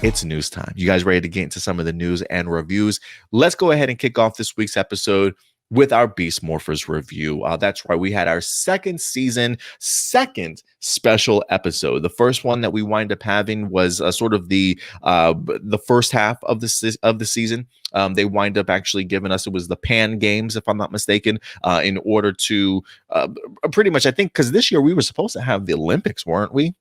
It's news time. You guys ready to get into some of the news and reviews? Let's go ahead and kick off this week's episode with our Beast Morphers review. That's right. We had our second season, second special episode. The first one that we wind up having was sort of the first half of the season. They wind up actually giving us, it was the Pan Games, if I'm not mistaken, in order to pretty much, I think, because this year we were supposed to have the Olympics, weren't we?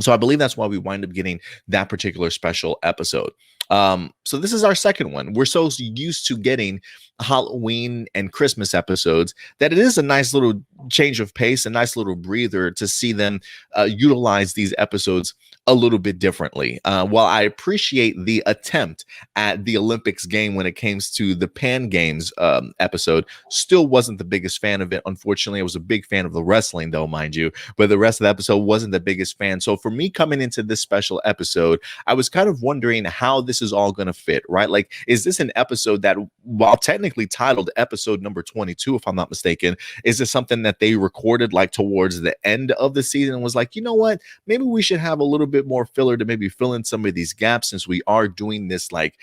So I believe that's why we wind up getting that particular special episode. So this is our second one. We're so used to getting Halloween and Christmas episodes that it is a nice little change of pace, a nice little breather to see them utilize these episodes a little bit differently. While I appreciate the attempt at the Olympics game when it comes to the Pan Games episode, still wasn't the biggest fan of it. Unfortunately, I was a big fan of the wrestling, though, mind you, but the rest of the episode wasn't the biggest fan. So for me coming into this special episode, I was kind of wondering how this is all going to fit, right? Like, is this an episode that, while technically titled episode number 22, if I'm not mistaken, is this something that they recorded like towards the end of the season and was like, you know what, maybe we should have a little bit more filler to maybe fill in some of these gaps, since we are doing this like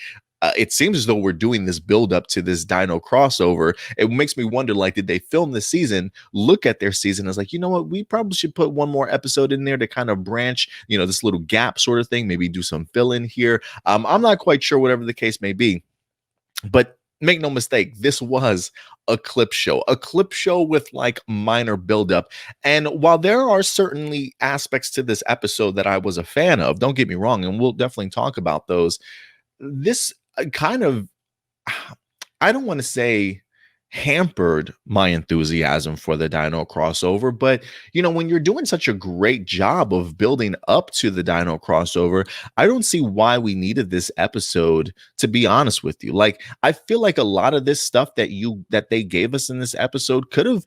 it seems as though we're doing this build up to this Dino crossover. It makes me wonder, like, did they film the season, look at their season as like, you know what, we probably should put one more episode in there to kind of branch, you know, this little gap sort of thing, maybe do some fill in here. I'm not quite sure, whatever the case may be, but make no mistake, this was a clip show with like minor buildup. And while there are certainly aspects to this episode that I was a fan of, don't get me wrong, and we'll definitely talk about those, this kind of, I don't want to say hampered my enthusiasm for the Dino crossover, but you know, when you're doing such a great job of building up to the Dino crossover, I don't see why we needed this episode, to be honest with you. Like, I feel like a lot of this stuff that they gave us in this episode could have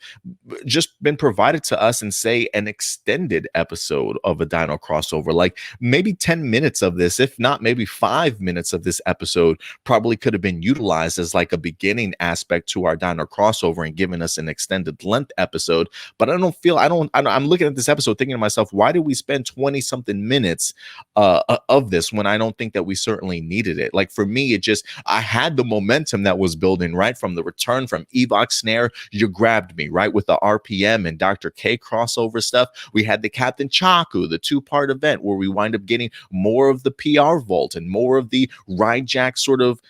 just been provided to us in, say, an extended episode of a Dino crossover. Like maybe 10 minutes of this, if not maybe 5 minutes of this episode, probably could have been utilized as like a beginning aspect to our Dino crossover and giving us an extended length episode. But I'm looking at this episode thinking to myself, why did we spend 20 something minutes of this when I don't think that we certainly needed it? Like, for me, I had the momentum that was building, right? From the return from Evox Snare, you grabbed me, right? With the RPM and Dr. K crossover stuff. We had the Captain Chaku, the 2-part event where we wind up getting more of the PR Vault and more of the Ryjack sort of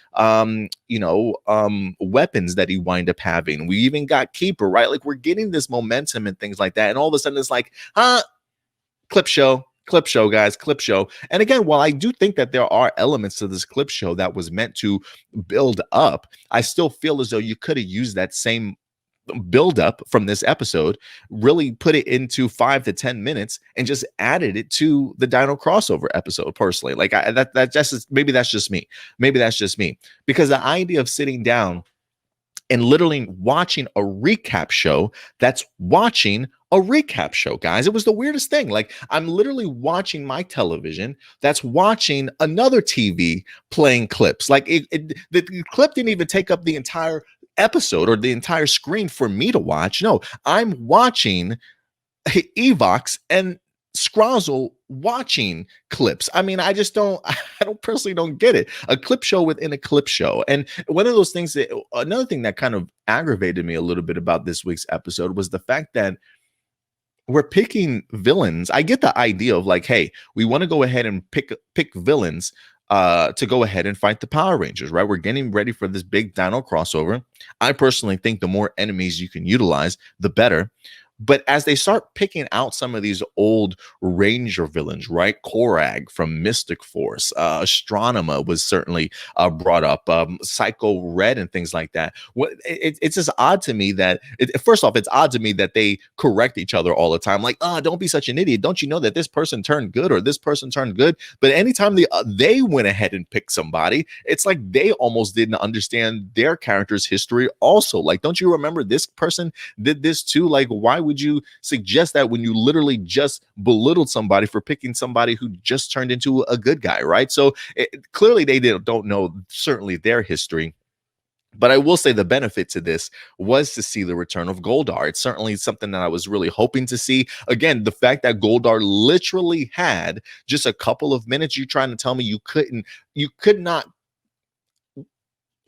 weapons that he wind up having. We even got Keeper, right? Like, we're getting this momentum and things like that. And all of a sudden it's like, clip show, guys, clip show. And again, while I do think that there are elements to this clip show that was meant to build up, I still feel as though you could have used that same build up from this episode, really put it into 5 to 10 minutes and just added it to the Dino crossover episode. Personally, like maybe that's just me, because the idea of sitting down and literally watching a recap show that's watching a recap show, guys. It was the weirdest thing. Like, I'm literally watching my television that's watching another TV playing clips. Like, the clip didn't even take up the entire episode or the entire screen for me to watch. No, I'm watching Evox and Scrozzle watching clips. I mean, I personally don't get it. A clip show within a clip show. And one of those things another thing that kind of aggravated me a little bit about this week's episode was the fact that we're picking villains. I get the idea of like, hey, we want to go ahead and pick villains to go ahead and fight the Power Rangers, right? We're getting ready for this big Dino crossover. I personally think the more enemies you can utilize, the better. But as they start picking out some of these old Ranger villains, right? Korag from Mystic Force, Astronema was certainly brought up, Psycho Red and things like that. It's just odd to me that, first off, it's odd to me that they correct each other all the time. Like, don't be such an idiot. Don't you know that this person turned good or this person turned good? But anytime they went ahead and picked somebody, it's like they almost didn't understand their character's history also. Like, don't you remember this person did this too? Like, why would you suggest that when you literally just belittled somebody for picking somebody who just turned into a good guy, right? So clearly they don't know certainly their history. But I will say the benefit to this was to see the return of Goldar. It's certainly something that I was really hoping to see. Again, the fact that Goldar literally had just a couple of minutes, you're trying to tell me you could not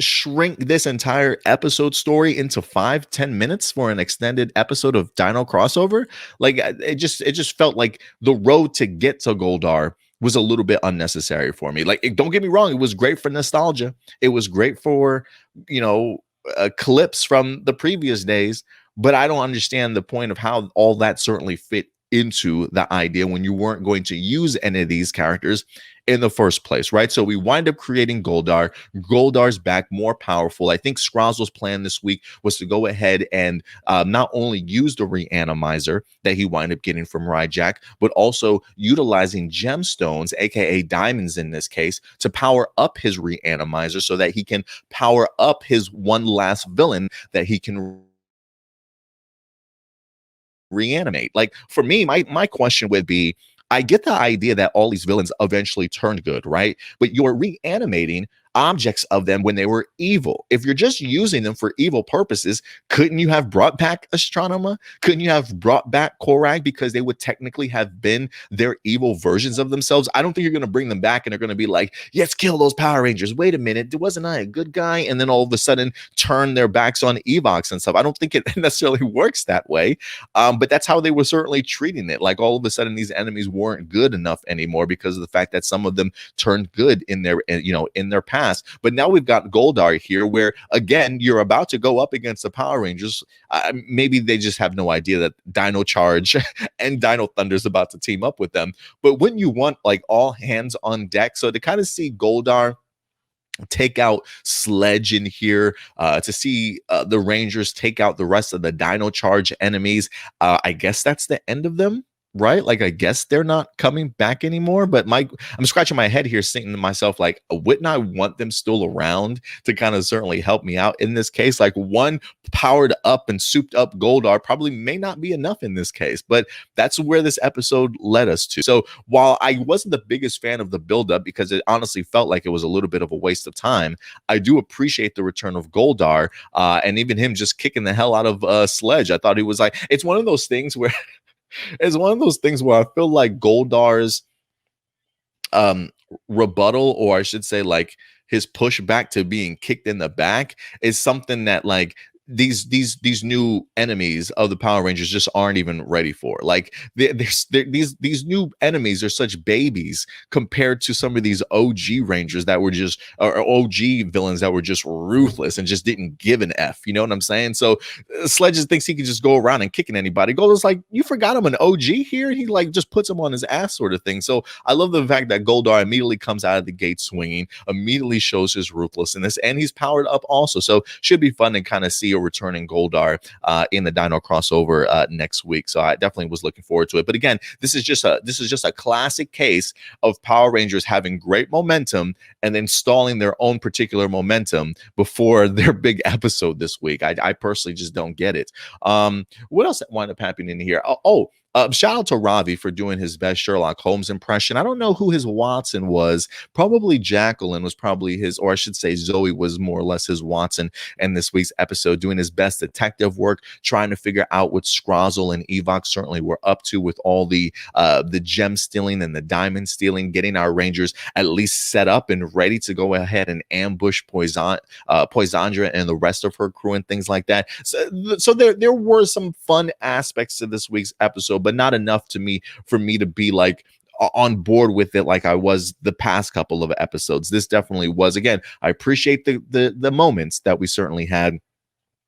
shrink this entire episode story into 5-10 minutes for an extended episode of Dino Crossover. Like it just felt like the road to get to Goldar was a little bit unnecessary for me. Like don't get me wrong, it was great for nostalgia, it was great for, you know, clips from the previous days, but I don't understand the point of how all that certainly fit into the idea when you weren't going to use any of these characters in the first place, right? So we wind up creating Goldar. Goldar's back, more powerful. I think Scrozzle's plan this week was to go ahead and not only use the reanimizer that he wind up getting from Ryjack, but also utilizing gemstones, aka diamonds in this case, to power up his reanimizer so that he can power up his one last villain that he can reanimate. Like for me, my question would be, I get the idea that all these villains eventually turned good, right? But you're reanimating objects of them when they were evil. If you're just using them for evil purposes, couldn't you have brought back Astronema? Couldn't you have brought back Korag, because they would technically have been their evil versions of themselves? I don't think you're going to bring them back and they're going to be like, yes, kill those Power Rangers. Wait a minute, wasn't I a good guy? And then all of a sudden turn their backs on Evox and stuff. I don't think it necessarily works that way. But that's how they were certainly treating it. Like all of a sudden these enemies weren't good enough anymore because of the fact that some of them turned good in their, in their past. But now we've got Goldar here, where again you're about to go up against the Power Rangers. Maybe they just have no idea that Dino Charge and Dino Thunder is about to team up with them. But wouldn't you want like all hands on deck? So to kind of see Goldar take out Sledge in here, to see the Rangers take out the rest of the Dino Charge enemies, I guess that's the end of them, right? Like I guess they're not coming back anymore. But I'm scratching my head here, thinking to myself, like, wouldn't I want them still around to kind of certainly help me out in this case? Like one powered up and souped up Goldar probably may not be enough in this case, but that's where this episode led us to. So while I wasn't the biggest fan of the buildup, because it honestly felt like it was a little bit of a waste of time, I do appreciate the return of Goldar, and even him just kicking the hell out of Sledge. I thought he was like, it's one of those things where I feel like Goldar's rebuttal, or I should say like his pushback to being kicked in the back, is something that like these new enemies of the Power Rangers just aren't even ready for. Like these new enemies are such babies compared to some of these OG Rangers that were just, or OG villains that were just ruthless and just didn't give an F. You know what I'm saying? So Sledge thinks he can just go around and kicking anybody. Goldar's like, you forgot I'm an OG here? And he like just puts him on his ass, sort of thing. So I love the fact that Goldar immediately comes out of the gate swinging, immediately shows his ruthlessness, and he's powered up also. So should be fun to kind of see a returning Goldar in the Dino Crossover next week. So I definitely was looking forward to it. But again, this is just a classic case of Power Rangers having great momentum and then stalling their own particular momentum before their big episode this week. I personally just don't get it. What else wound up happening in here? Shout out to Ravi for doing his best Sherlock Holmes impression. I don't know who his Watson was. Probably Jacqueline was probably his, or I should say Zoe was more or less his Watson in this week's episode, doing his best detective work, trying to figure out what Scrozzle and Evox certainly were up to with all the gem stealing and the diamond stealing, getting our Rangers at least set up and ready to go ahead and ambush Poisandra and the rest of her crew and things like that. So there were some fun aspects to this week's episode, but not enough for me to be like on board with it like I was the past couple of episodes. This definitely was. Again, I appreciate the moments that we certainly had,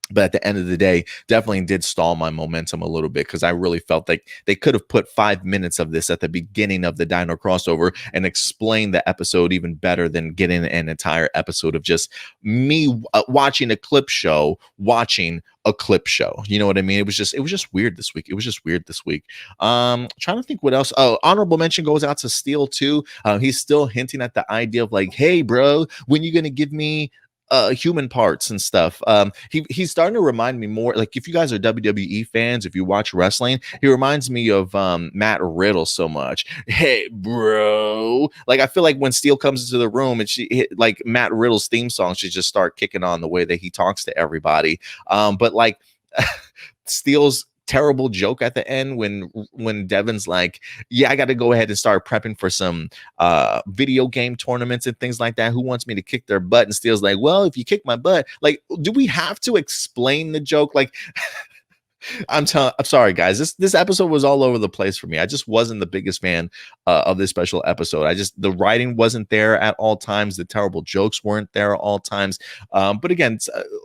but at the end of the day, definitely did stall my momentum a little bit, because I really felt like they could have put 5 minutes of this at the beginning of the Dino Crossover and explained the episode even better than getting an entire episode of just me watching a clip show, You know what I mean? It was just weird this week. Trying to think what else. Oh, honorable mention goes out to Steel too. He's still hinting at the idea of like, hey, bro, when you gonna give me human parts and stuff. He's starting to remind me more, like, if you guys are WWE fans, if you watch wrestling, he reminds me of Matt Riddle so much. Hey bro, like, I feel like when Steel comes into the room and like Matt Riddle's theme song should just start kicking on the way that he talks to everybody. But like Steel's terrible joke at the end when Devin's like, yeah, I got to go ahead and start prepping for some video game tournaments and things like that. Who wants me to kick their butt? And Steel's like, well, if you kick my butt, like, do we have to explain the joke? Like, I'm sorry, guys. This episode was all over the place for me. I just wasn't the biggest fan of this special episode. The writing wasn't there at all times. The terrible jokes weren't there at all times. But again,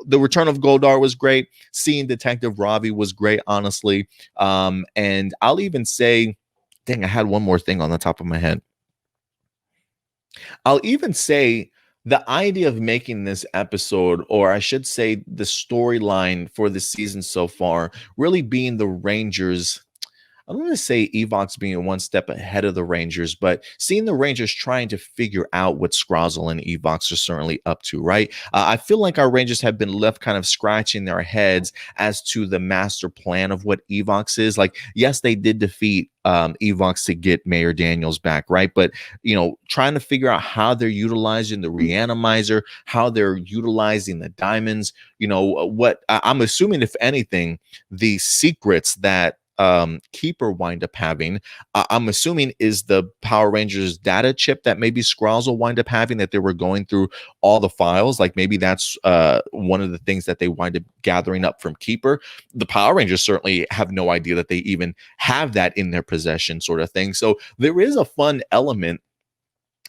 the return of Goldar was great. Seeing Detective Ravi was great, honestly. And I'll even say, dang, I had one more thing on the top of my head. I'll even say the idea of making this episode, or I should say the storyline for the season so far, really being the Rangers. I'm going to say Evox being one step ahead of the Rangers, but seeing the Rangers trying to figure out what Scrozzle and Evox are certainly up to, right? I feel like our Rangers have been left kind of scratching their heads as to the master plan of what Evox is. Like, yes, they did defeat Evox to get Mayor Daniels back, right? But, you know, trying to figure out how they're utilizing the reanimizer, how they're utilizing the diamonds, you know, what I'm assuming, if anything, the secrets that Keeper wind up having, I'm assuming, is the Power Rangers data chip that maybe Skrull will wind up having, that they were going through all the files. Like, maybe that's one of the things that they wind up gathering up from Keeper. The Power Rangers certainly have no idea that they even have that in their possession, sort of thing. So there is a fun element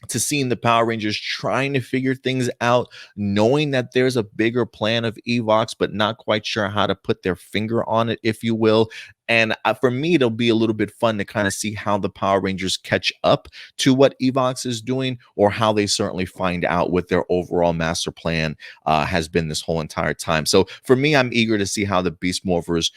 to seeing the Power Rangers trying to figure things out, knowing that there's a bigger plan of Evox, but not quite sure how to put their finger on it, if you will. And for me, it'll be a little bit fun to kind of see how the Power Rangers catch up to what Evox is doing, or how they certainly find out what their overall master plan has been this whole entire time. So for me, I'm eager to see how the Beast Morphers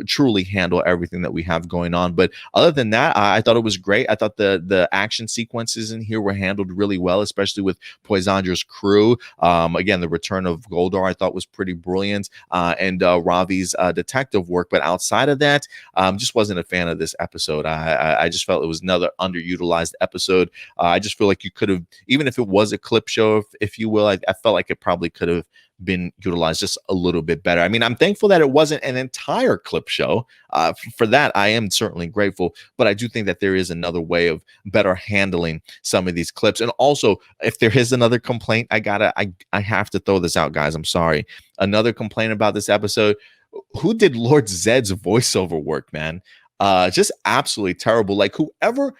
truly handle everything that we have going on. But other than that, I thought it was great. I thought the action sequences in here were handled really well, especially with Poisandra's crew. Again, the return of Goldar I thought was pretty brilliant, and Ravi's detective work. But outside of that, just wasn't a fan of this episode. I just felt it was another underutilized episode. I just feel like you could have, even if it was a clip show, if you will, I felt like it probably could have been utilized just a little bit better. I mean, I'm thankful that it wasn't an entire clip show. For that, I am certainly grateful, but I do think that there is another way of better handling some of these clips. And also, if there is another complaint, I have to throw this out, guys. I'm sorry. Another complaint about this episode: who did Lord Zed's voiceover work, man? Just absolutely terrible. Like, whoever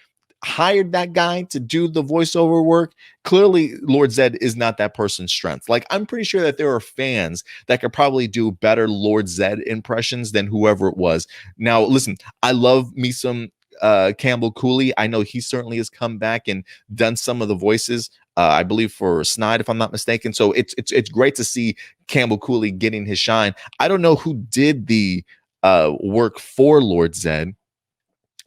hired that guy to do the voiceover work, clearly Lord Zed is not that person's strength. Like, I'm pretty sure that there are fans that could probably do better Lord Zed impressions than whoever it was. Now, listen, I love me some Campbell Cooley. I know he certainly has come back and done some of the voices, I believe for Snide, if I'm not mistaken. So it's great to see Campbell Cooley getting his shine. I don't know who did the work for Lord Zed,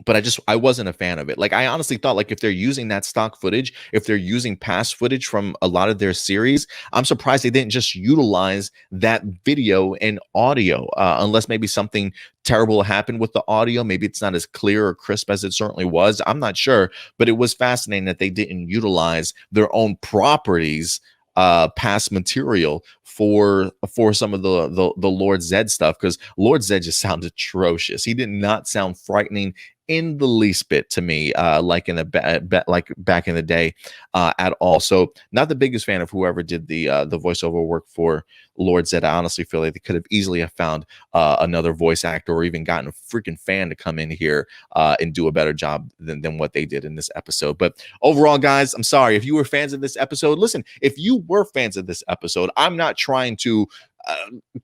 but I wasn't a fan of it. Like, I honestly thought, like, if they're using that stock footage, if they're using past footage from a lot of their series, I'm surprised they didn't just utilize that video and audio, unless maybe something terrible happened with the audio. Maybe it's not as clear or crisp as it certainly was. I'm not sure, but it was fascinating that they didn't utilize their own properties, past material for some of the Lord Zed stuff, because Lord Zed just sounds atrocious. He did not sound frightening in the least bit to me, like in the like back in the day, at all. So not the biggest fan of whoever did the voiceover work for Lord Zed. I honestly feel like they could have easily have found another voice actor, or even gotten a freaking fan to come in here and do a better job than what they did in this episode. But overall, guys, I'm sorry if you were fans of this episode. Listen, if you were fans of this episode, I'm not trying to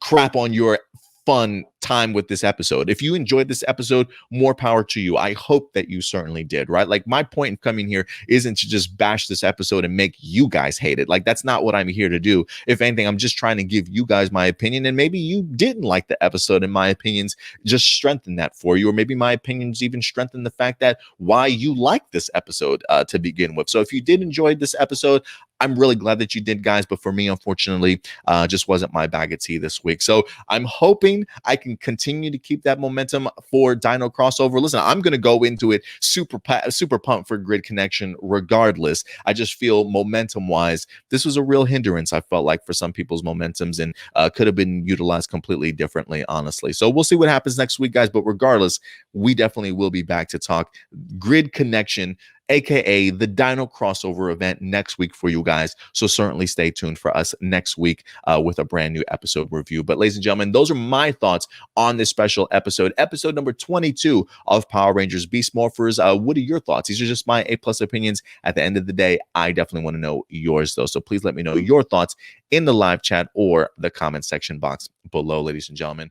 crap on your fun time with this episode. If you enjoyed this episode, more power to you. I hope that you certainly did, right? Like, my point in coming here isn't to just bash this episode and make you guys hate it. Like, that's not what I'm here to do. If anything, I'm just trying to give you guys my opinion, and maybe you didn't like the episode, and my opinions just strengthen that for you, or maybe my opinions even strengthen the fact that why you like this episode to begin with. So if you did enjoy this episode, I'm really glad that you did, guys. But for me, unfortunately, just wasn't my bag of tea this week. So I'm hoping I can continue to keep that momentum for Dino Crossover. Listen, I'm going to go into it super pumped for Grid Connection regardless. I just feel momentum wise, this was a real hindrance, I felt like, for some people's momentums, and could have been utilized completely differently, honestly. So we'll see what happens next week, guys. But regardless, we definitely will be back to talk Grid Connection, aka the Dino Crossover event, next week for you guys. So certainly stay tuned for us next week with a brand new episode review. But ladies and gentlemen, those are my thoughts on this special episode number 22 of Power Rangers Beast Morphers. What are your thoughts? These are just my A+ opinions. At the end of the day, I definitely want to know yours, though. So please let me know your thoughts in the live chat or the comment section box below, ladies and gentlemen.